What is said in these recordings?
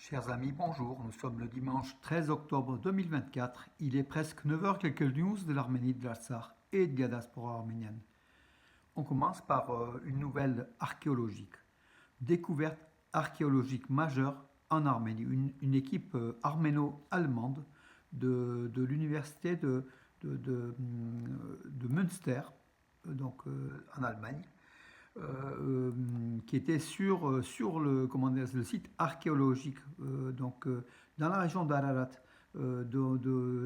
Chers amis, bonjour. Nous sommes le dimanche 13 octobre 2024. Il est presque 9 heures quelques news de l'Arménie, de l'Artsakh et de la diaspora arménienne. On commence par une nouvelle archéologique. Découverte archéologique majeure en Arménie. Une équipe arméno-allemande de l'université de Münster, en Allemagne, qui était sur le site archéologique, dans la région d'Ararat,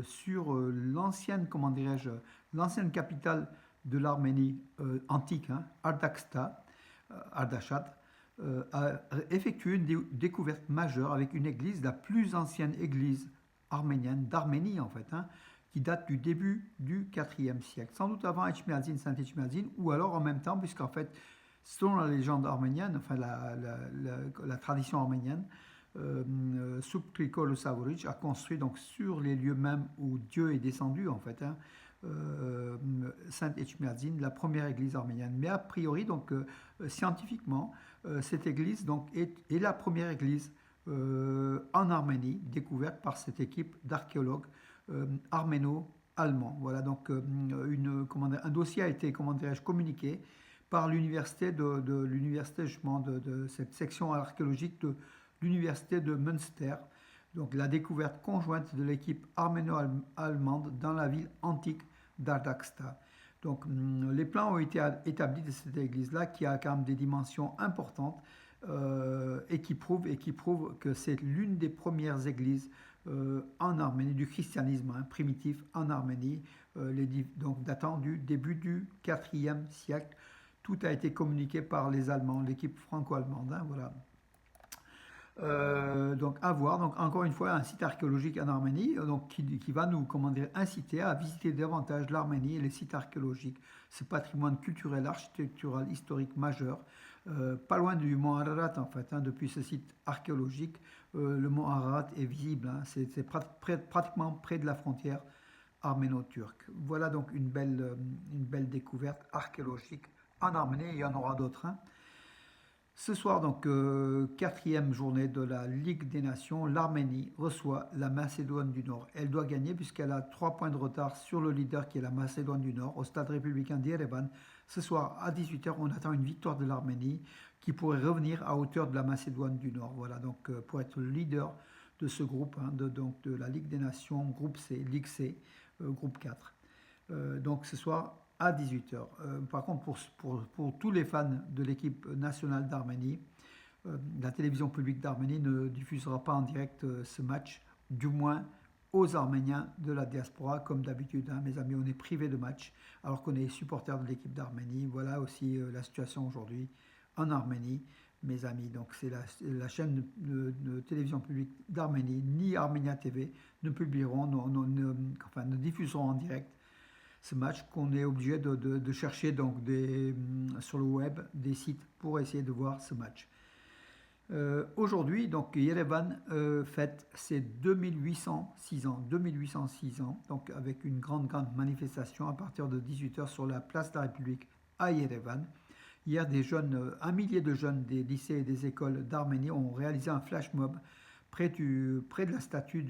sur l'ancienne, l'ancienne capitale de l'Arménie antique, hein, Ardashad, a effectué une découverte majeure avec une église, la plus ancienne église arménienne d'Arménie en fait, hein, qui date du début du IVe siècle, sans doute avant Etchmiadzin, Saint Etchmiadzin, ou alors en même temps, puisqu'en fait, selon la légende arménienne, enfin la tradition arménienne, Subtrikol Savoric a construit donc sur les lieux mêmes où Dieu est descendu en fait, hein, Saint Etchmiadzin, la première église arménienne. Mais a priori, scientifiquement, cette église est la première église en Arménie découverte par cette équipe d'archéologues arméno-allemands. Voilà, un dossier a été, communiqué par l'université de cette section archéologique de l'université de Münster. Donc la découverte conjointe de l'équipe arméno-allemande dans la ville antique d'Ardaksta. Donc les plans ont été établis de cette église-là qui a quand même des dimensions importantes et qui prouve que c'est l'une des premières églises en Arménie, du christianisme primitif en Arménie, donc datant du début du IVe siècle. Tout a été communiqué par les Allemands, l'équipe franco-allemande. Hein, voilà. Donc à voir, donc encore une fois un site archéologique en Arménie, qui va nous inciter à visiter davantage l'Arménie et les sites archéologiques, ce patrimoine culturel, architectural, historique majeur, pas loin du mont Ararat en fait, hein, depuis ce site archéologique, le mont Ararat est visible, hein, c'est pratiquement près de la frontière arméno-turque. Voilà donc une belle découverte archéologique en Arménie, il y en aura d'autres. Hein. Ce soir, quatrième journée de la Ligue des Nations, l'Arménie reçoit la Macédoine du Nord. Elle doit gagner puisqu'elle a 3 points de retard sur le leader qui est la Macédoine du Nord, au stade républicain d'Erevan. Ce soir, à 18 h, on attend une victoire de l'Arménie qui pourrait revenir à hauteur de la Macédoine du Nord. Voilà, pour être le leader de ce groupe, hein, de la Ligue des Nations, groupe C, Ligue C, groupe 4. Donc ce soir, à 18 h. Par contre, pour tous les fans de l'équipe nationale d'Arménie, la télévision publique d'Arménie ne diffusera pas en direct ce match, du moins aux Arméniens de la diaspora, comme d'habitude. Hein, mes amis, on est privé de match, alors qu'on est supporters de l'équipe d'Arménie. Voilà aussi la situation aujourd'hui en Arménie, mes amis. Donc c'est la chaîne de télévision publique d'Arménie, ni Arménia TV, ne publieront, ne diffuseront en direct ce match, qu'on est obligé de chercher sur le web des sites pour essayer de voir ce match. Aujourd'hui, Yerevan fête ses 2806 ans, donc avec une grande manifestation à partir de 18 h sur la place de la République à Yerevan. Hier, un millier de jeunes des lycées et des écoles d'Arménie ont réalisé un flash mob près de la statue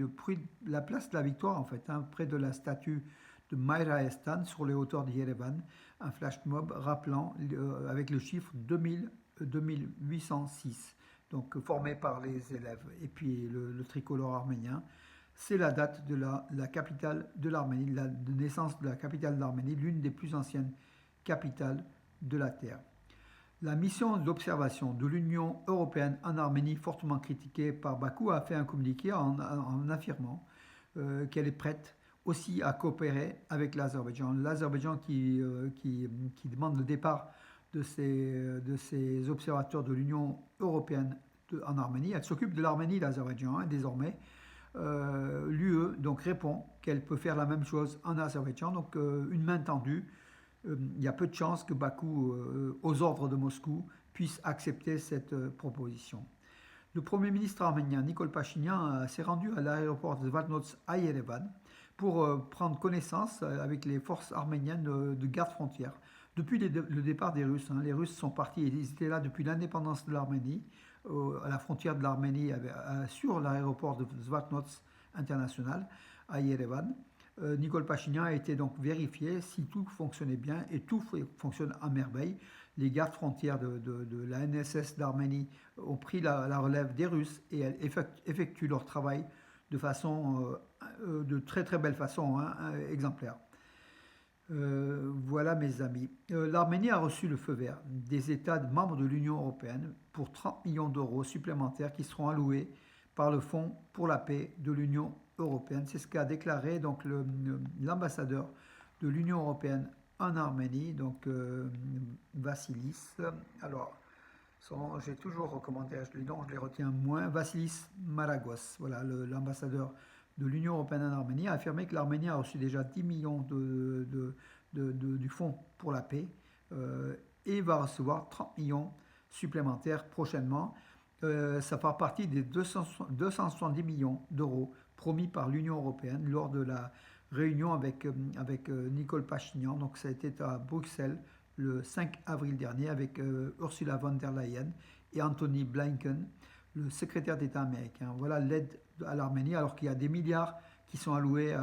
la place de la Victoire en fait, hein, près de la statue de Mayra Estan sur les hauteurs de Yerevan, un flash mob rappelant avec le chiffre 2806, donc formé par les élèves. Et puis le tricolore arménien, c'est la date de la capitale de l'Arménie, de naissance de la capitale de l'Arménie, l'une des plus anciennes capitales de la Terre. La mission d'observation de l'Union européenne en Arménie, fortement critiquée par Bakou, a fait un communiqué en affirmant qu'elle est prête aussi à coopérer avec l'Azerbaïdjan. L'Azerbaïdjan qui demande le départ de ces observateurs de l'Union européenne en Arménie. Elle s'occupe de l'Arménie et l'Azerbaïdjan, hein, désormais. L'UE répond qu'elle peut faire la même chose en Azerbaïdjan, une main tendue. Il y a peu de chances que Bakou, aux ordres de Moscou, puisse accepter cette proposition. Le Premier ministre arménien Nikol Pachinian s'est rendu à l'aéroport de Zvartnots à Yerevan pour prendre connaissance avec les forces arméniennes de garde-frontière. Depuis le départ des Russes, hein, les Russes sont partis, ils étaient là depuis l'indépendance de l'Arménie, à la frontière de l'Arménie sur l'aéroport de Zvartnots international à Yerevan. Nicole Pachinian a été donc vérifié si tout fonctionnait bien et tout fonctionne à merveille. Les gardes frontières de la NSS d'Arménie ont pris la relève des Russes et elles effectuent leur travail de façon, de très très belle façon, hein, exemplaire. Voilà mes amis. L'Arménie a reçu le feu vert des États membres de l'Union européenne pour 30 millions d'euros supplémentaires qui seront alloués par le Fonds pour la paix de l'Union européenne. C'est ce qu'a déclaré donc l'ambassadeur de l'Union européenne en Arménie, donc Vassilis. Alors, j'ai toujours recommandé, je les retiens moins, Vassilis Maragos, voilà, l'ambassadeur de l'Union européenne en Arménie, a affirmé que l'Arménie a reçu déjà 10 millions du Fonds pour la paix et va recevoir 30 millions supplémentaires prochainement. Ça fera partie des 270 millions d'euros promis par l'Union européenne lors de la réunion avec Nicole Pachinian. Donc ça a été à Bruxelles le 5 avril dernier avec Ursula von der Leyen et Anthony Blinken, le secrétaire d'État américain. Voilà l'aide à l'Arménie, alors qu'il y a des milliards qui sont alloués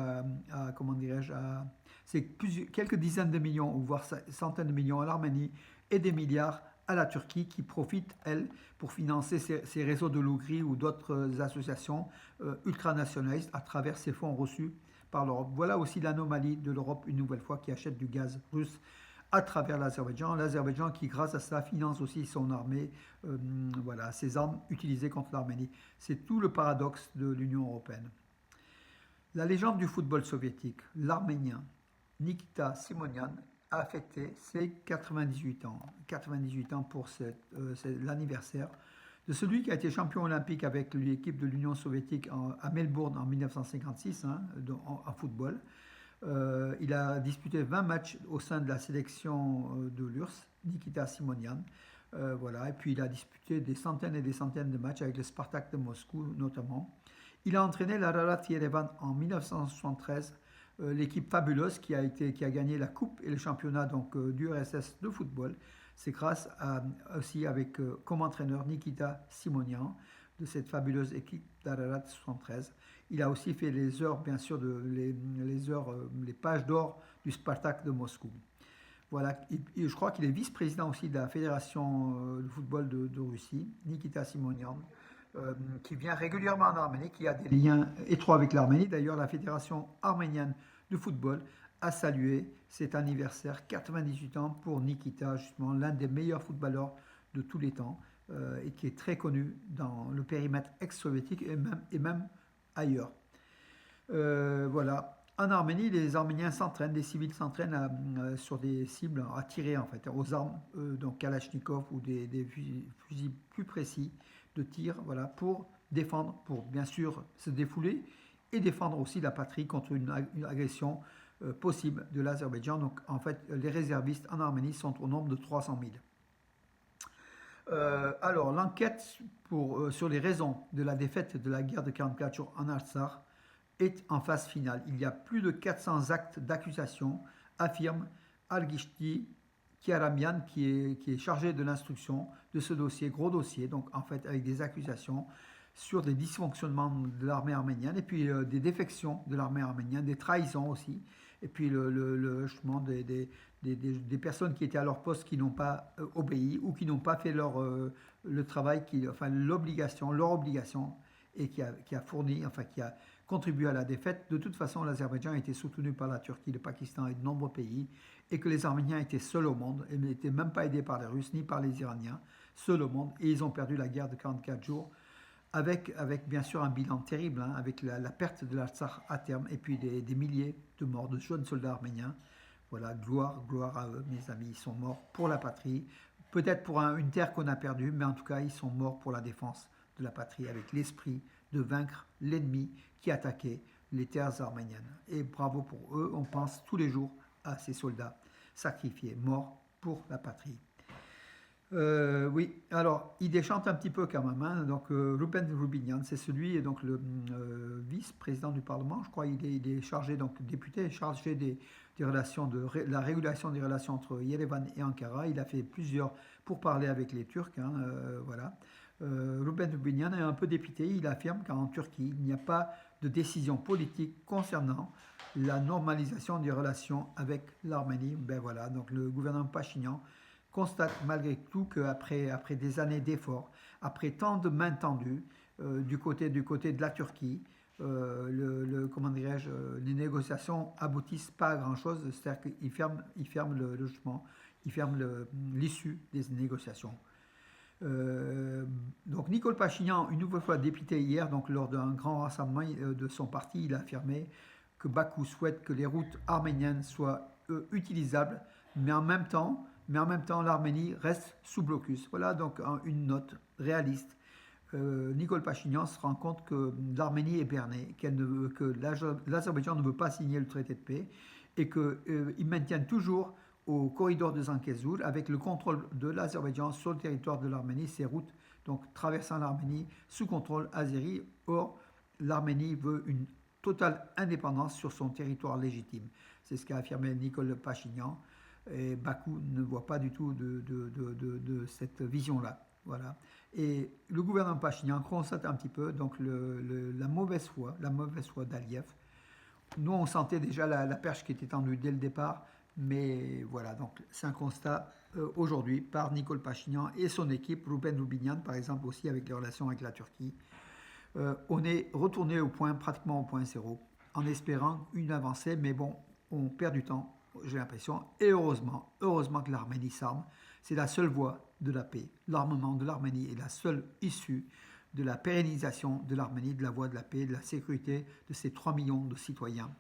comment dirais-je, c'est quelques dizaines de millions, ou voire centaines de millions à l'Arménie, et des milliards à la Turquie qui profite, elle, pour financer ces réseaux de loups gris ou d'autres associations ultranationalistes à travers ces fonds reçus par l'Europe. Voilà aussi l'anomalie de l'Europe, une nouvelle fois, qui achète du gaz russe à travers l'Azerbaïdjan. L'Azerbaïdjan qui, grâce à ça, finance aussi son armée, voilà, ses armes utilisées contre l'Arménie. C'est tout le paradoxe de l'Union européenne. La légende du football soviétique, l'Arménien Nikita Simonian, a fêté ses 98 ans. 98 ans pour c'est l'anniversaire de celui qui a été champion olympique avec l'équipe de l'Union soviétique à Melbourne en 1956, hein, en football. Il a disputé 20 matchs au sein de la sélection de l'URSS, Nikita Simonian. Voilà. Et puis il a disputé des centaines et des centaines de matchs avec le Spartak de Moscou notamment. Il a entraîné l'Ararat Yerevan en 1973, l'équipe fabuleuse qui a gagné la coupe et le championnat donc, du RSS de football. C'est grâce aussi avec comme entraîneur Nikita Simonian de cette fabuleuse équipe d'Ararat 73. Il a aussi fait les heures, bien sûr, les pages d'or du Spartak de Moscou. Voilà, et je crois qu'il est vice-président aussi de la Fédération de football de Russie, Nikita Simonian, qui vient régulièrement en Arménie, qui a des liens étroits avec l'Arménie. D'ailleurs, la Fédération arménienne de football a salué cet anniversaire, 98 ans pour Nikita, justement l'un des meilleurs footballeurs de tous les temps, et qui est très connu dans le périmètre ex-soviétique et même ailleurs. Voilà. En Arménie, les Arméniens s'entraînent, les civils s'entraînent sur des cibles à tirer en fait, aux armes, donc Kalachnikov ou des fusils plus précis de tir, voilà, pour défendre, pour bien sûr se défouler et défendre aussi la patrie contre une agression possible de l'Azerbaïdjan. Donc en fait, les réservistes en Arménie sont au nombre de 300 000. Alors, l'enquête sur les raisons de la défaite de la guerre de 44 jours en Artsakh est en phase finale. Il y a plus de 400 actes d'accusation, affirme Algishti Kiaramian, qui est chargé de l'instruction de ce dossier, gros dossier, donc en fait avec des accusations sur des dysfonctionnements de l'armée arménienne, et puis des défections de l'armée arménienne, des trahisons aussi, et puis justement des personnes qui étaient à leur poste qui n'ont pas obéi ou qui n'ont pas fait le travail, leur obligation, et qui a fourni, enfin qui a contribué à la défaite. De toute façon, l'Azerbaïdjan a été soutenu par la Turquie, le Pakistan et de nombreux pays, et que les Arméniens étaient seuls au monde, et n'étaient même pas aidés par les Russes ni par les Iraniens, seuls au monde, et ils ont perdu la guerre de 44 jours, avec bien sûr un bilan terrible, hein, avec la perte de l'Artsakh à terme, et puis des milliers de morts, de jeunes soldats arméniens. Voilà, gloire à eux, mes amis, ils sont morts pour la patrie, peut-être pour une terre qu'on a perdue, mais en tout cas, ils sont morts pour la défense de la patrie, avec l'esprit de vaincre l'ennemi qui attaquait les terres arméniennes. Et bravo pour eux, on pense tous les jours à ces soldats sacrifiés, morts pour la patrie. Oui, alors il déchante un petit peu quand même, hein. Donc Ruben Rubinian, c'est celui, donc le vice-président du Parlement, je crois, il est chargé, donc député, chargé des relations, la régulation des relations entre Yerevan et Ankara. Il a fait plusieurs pourparlers avec les Turcs, hein, voilà. Ruben Rubinian est un peu dépité. Il affirme qu'en Turquie, il n'y a pas de décision politique concernant la normalisation des relations avec l'Arménie. Ben voilà, donc le gouvernement Pachinian constate malgré tout après des années d'efforts, après tant de mains tendues du côté de la Turquie, comment dirais-je, les négociations aboutissent pas à grand-chose, c'est-à-dire qu'ils ferment le logement, ils ferment l'issue des négociations. Donc Nicole Pachinian, une nouvelle fois député hier, donc lors d'un grand rassemblement de son parti, il a affirmé que Bakou souhaite que les routes arméniennes soient utilisables, mais en même temps, l'Arménie reste sous blocus. Voilà donc une note réaliste. Nicole Pachinian se rend compte que l'Arménie est bernée, que l'Azerbaïdjan ne veut pas signer le traité de paix et qu'ils maintiennent toujours au corridor de Zangezur avec le contrôle de l'Azerbaïdjan sur le territoire de l'Arménie, ces routes donc traversant l'Arménie sous contrôle azéri. Or, l'Arménie veut une totale indépendance sur son territoire légitime. C'est ce qu'a affirmé Nicole Pachinian. Et Bakou ne voit pas du tout de cette vision-là. Voilà. Et le gouvernement Pachinian constate un petit peu donc la mauvaise foi d'Aliyev. Nous, on sentait déjà la perche qui était tendue dès le départ, mais voilà, donc c'est un constat aujourd'hui par Nicole Pachinian et son équipe, Ruben Rubinian par exemple aussi avec les relations avec la Turquie. On est retourné pratiquement au point zéro, en espérant une avancée, mais bon, on perd du temps, j'ai l'impression, et heureusement que l'Arménie s'arme, c'est la seule voie de la paix. L'armement de l'Arménie est la seule issue de la pérennisation de l'Arménie, de la voie de la paix, de la sécurité de ces 3 millions de citoyens.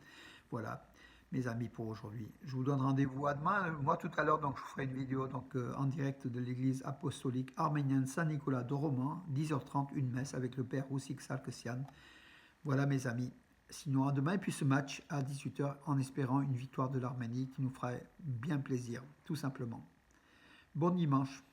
Voilà, mes amis, pour aujourd'hui. Je vous donne rendez-vous à demain. Moi, tout à l'heure, donc, je ferai une vidéo en direct de l'église apostolique arménienne Saint-Nicolas de Roman, 10h30, une messe avec le père Roussik Sarkisian. Voilà, mes amis. Sinon, à demain, et puis ce match à 18h, en espérant une victoire de l'Arménie qui nous ferait bien plaisir, tout simplement. Bon dimanche.